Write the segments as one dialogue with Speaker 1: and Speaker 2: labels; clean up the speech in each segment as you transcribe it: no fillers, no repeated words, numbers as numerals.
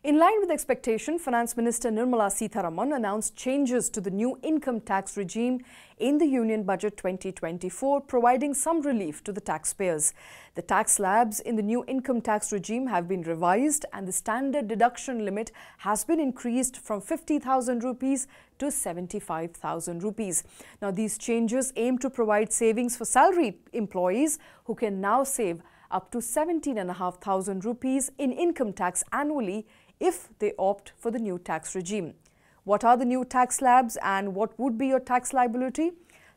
Speaker 1: In line with expectation, Finance Minister Nirmala Sitharaman announced changes to the new income tax regime in the Union Budget 2024, providing some relief to the taxpayers. The tax slabs in the new income tax regime have been revised and the standard deduction limit has been increased from 50,000 rupees to 75,000 rupees. Now, these changes aim to provide savings for salaried employees who can now save up to 17,500 rupees in income tax annually if they opt for the new tax regime. What are the new tax slabs and what would be your tax liability?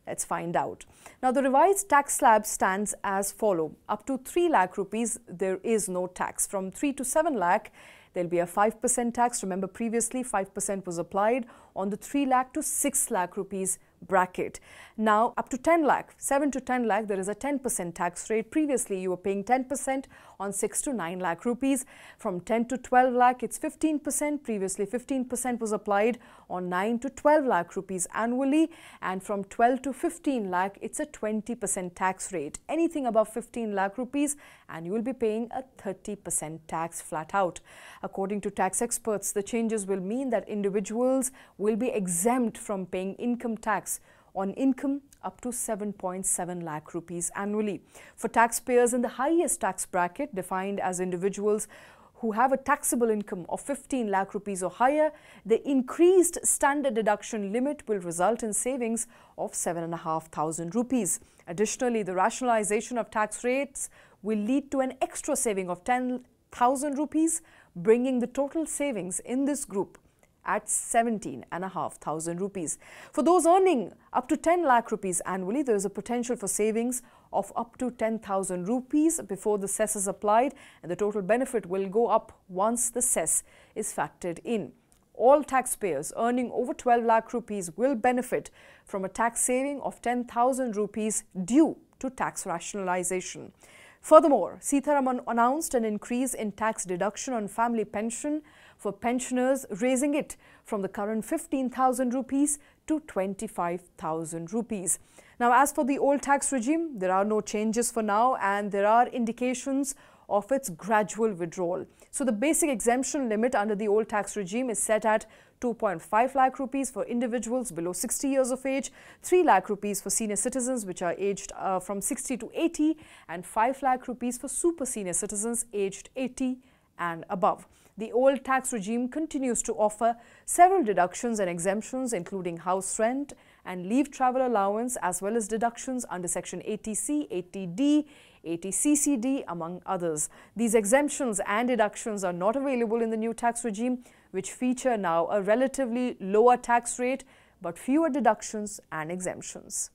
Speaker 1: Let's find out. Now, the revised tax slab stands as follow. Up to 3 lakh rupees, there is no tax. From 3 to 7 lakh, there'll be a 5% tax. Remember, previously 5% was applied on the 3 lakh to 6 lakh rupees bracket. Now, up to 10 lakh, 7 to 10 lakh, there is a 10% tax rate. Previously, you were paying 10% on 6 to 9 lakh rupees. From 10 to 12 lakh, it's 15%. Previously, 15% was applied on 9 to 12 lakh rupees annually. And from 12 to 15 lakh, it's a 20% tax rate. Anything above 15 lakh rupees, and you will be paying a 30% tax flat out. According to tax experts, the changes will mean that individuals will be exempt from paying income tax on income up to 7.7 lakh rupees annually. For taxpayers in the highest tax bracket, defined as individuals who have a taxable income of 15 lakh rupees or higher, the increased standard deduction limit will result in savings of 7,500 rupees. Additionally, the rationalization of tax rates will lead to an extra saving of 10,000 rupees, bringing the total savings in this group at 17,500 rupees. For those earning up to 10 lakh rupees annually, there is a potential for savings of up to 10,000 rupees before the cess is applied, and the total benefit will go up once the cess is factored in. All taxpayers earning over 12 lakh rupees will benefit from a tax saving of 10,000 rupees due to tax rationalization. Furthermore, Sitharaman announced an increase in tax deduction on family pension for pensioners, raising it from the current 15,000 rupees to 25,000 rupees. Now, as for the old tax regime, there are no changes for now, and there are indications of its gradual withdrawal. So, the basic exemption limit under the old tax regime is set at 2.5 lakh rupees for individuals below 60 years of age, 3 lakh rupees for senior citizens which are aged from 60 to 80, and 5 lakh rupees for super senior citizens aged 80 and above. The old tax regime continues to offer several deductions and exemptions, including house rent and leave travel allowance, as well as deductions under Section 80C, 80D, 80CCD, among others. These exemptions and deductions are not available in the new tax regime, which feature now a relatively lower tax rate but fewer deductions and exemptions.